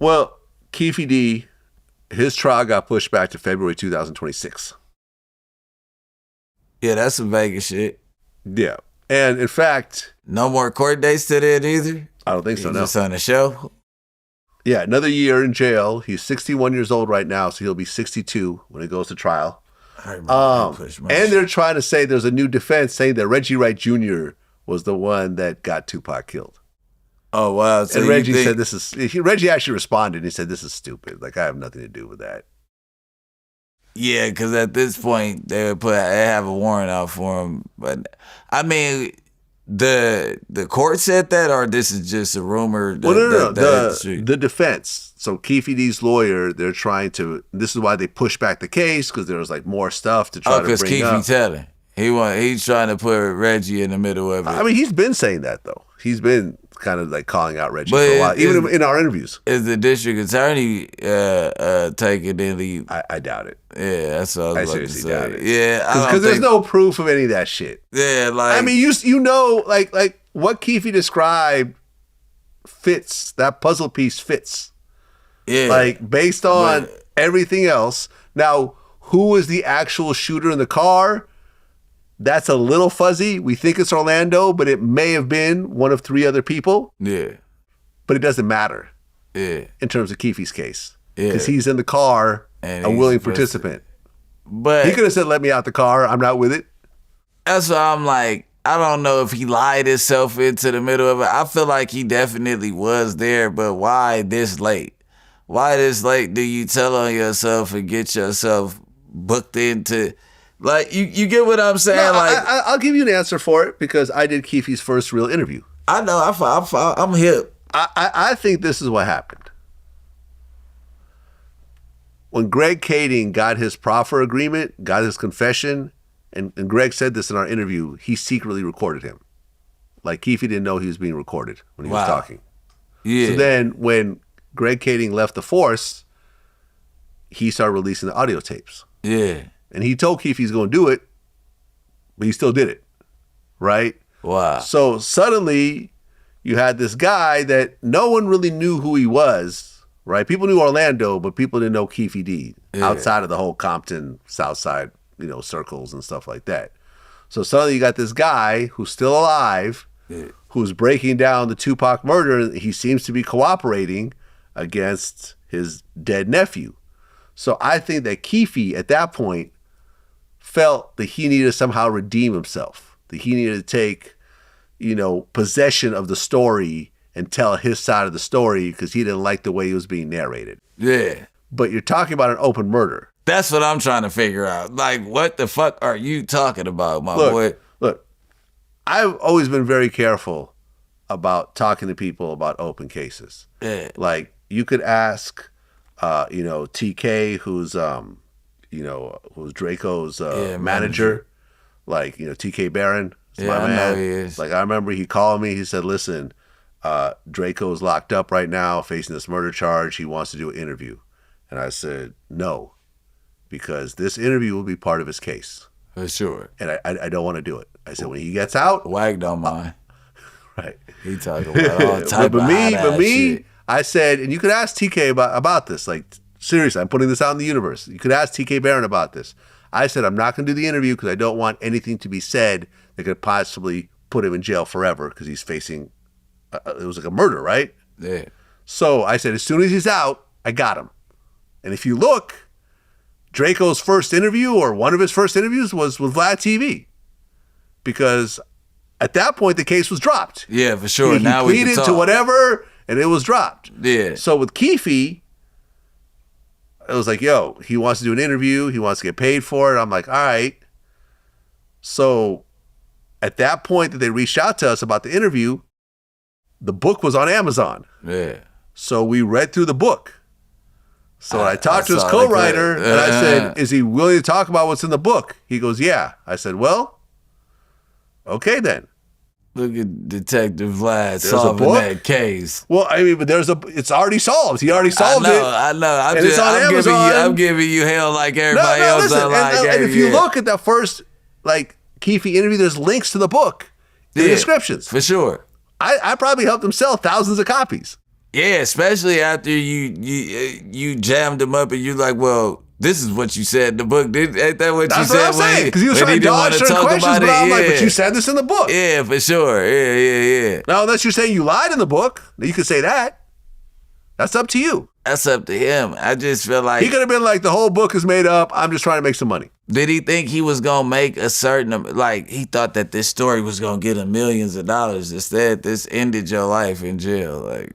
Well, Keefe D, his trial got pushed back to February 2026. Yeah, that's some Vegas shit. Yeah. And in fact... No more court dates to that either? I don't think so, no. Just on the show? Yeah, another year in jail. He's 61 years old right now, so he'll be 62 when it goes to trial. And they're trying to say there's a new defense saying that Reggie Wright Jr. was the one that got Tupac killed. Oh, wow. So and Reggie said this is... Reggie actually responded and he said, this is stupid. Like, I have nothing to do with that. Yeah, because at this point, they have a warrant out for him. But, I mean... The court said that, or this is just a rumor? Well, no. The defense. So Keefe D's lawyer, they're trying to. This is why they pushed back the case because there was like more stuff to try to bring up. Because Keefe telling he's trying to put Reggie in the middle of it. I mean, he's been saying that though. He's been kind of like calling out Reggie for a while, even in our interviews. Is the district attorney taking any? I doubt it. Yeah, that's what I was about to say. Doubt it. Yeah, because there's no proof of any of that shit. Yeah, like I mean, you know, like what Keefe described fits. That puzzle piece fits. Yeah, like based on everything else. Now, who was the actual shooter in the car? That's a little fuzzy. We think it's Orlando, but it may have been one of 3 other people. Yeah. But it doesn't matter. Yeah. In terms of Keefe's case. Yeah. Because he's in the car, and a willing participant. But he could have said, let me out the car. I'm not with it. That's why I'm like, I don't know if he lied himself into the middle of it. I feel like he definitely was there, but why this late? Why this late do you tell on yourself and get yourself booked into... Like, you get what I'm saying? No, like, I'll give you an answer for it because I did Keefe's first real interview. I know. I'm hip. I think this is what happened. When Greg Kading got his proffer agreement, got his confession, and Greg said this in our interview, he secretly recorded him. Like, Keefe didn't know he was being recorded when he was talking. Yeah. So then when Greg Kading left the force, he started releasing the audio tapes. Yeah. And he told Keefe he's going to do it, but he still did it, right? Wow. So suddenly you had this guy that no one really knew who he was, right? People knew Orlando, but people didn't know Keefe D outside of the whole Compton, Southside, circles and stuff like that. So suddenly you got this guy who's still alive, who's breaking down the Tupac murder. He seems to be cooperating against his dead nephew. So I think that Keefe at that point felt that he needed to somehow redeem himself, that he needed to take, possession of the story and tell his side of the story because he didn't like the way it was being narrated. Yeah. But you're talking about an open murder. That's what I'm trying to figure out. Like, what the fuck are you talking about, my boy? Look, I've always been very careful about talking to people about open cases. Yeah. Like, you could ask, TK, who's Draco's manager, like, TK Barron. My man. I know he is. Like, I remember he called me. He said, listen, Draco's locked up right now facing this murder charge. He wants to do an interview. And I said, no, because this interview will be part of his case. For sure. And I don't want to do it. I said, when he gets out. Wag don't mind. Right. He talking about all type but of me, shit. I said, and you could ask TK about this. Like, seriously, I'm putting this out in the universe. You could ask TK Barron about this. I said, I'm not going to do the interview because I don't want anything to be said that could possibly put him in jail forever because he's facing, it was like a murder, right? Yeah. So I said, as soon as he's out, I got him. And if you look, Draco's first interview or one of his first interviews was with Vlad TV because at that point, the case was dropped. Yeah, for sure. He now pleaded we can to whatever, and it was dropped. Yeah. So with Keefe, it was like, yo, he wants to do an interview. He wants to get paid for it. I'm like, all right. So at that point that they reached out to us about the interview, the book was on Amazon. Yeah. So we read through the book. So I talked to his co-writer, and I said, is he willing to talk about what's in the book? He goes, yeah. I said, well, okay then. Look at Detective Vlad solving that case. Well, I mean, but it's already solved. He already solved it. I know. I'm giving you hell like everybody else. Listen, and if you look at that first, Keefe interview, there's links to the book in the descriptions. For sure. I probably helped him sell thousands of copies. Yeah, especially after you jammed him up and you like, well, this is what you said in the book. Ain't that what That's you what said? I'm saying. Because he was trying to dodge certain questions, but I'm like, but you said this in the book. Yeah, for sure. Yeah. Now, unless you're saying you lied in the book, you could say that. That's up to you. That's up to him. I just feel like he could have been like, the whole book is made up. I'm just trying to make some money. Did he think he was going to make a certain, like, he thought that this story was going to get him millions of dollars. Instead, this ended your life in jail. Like,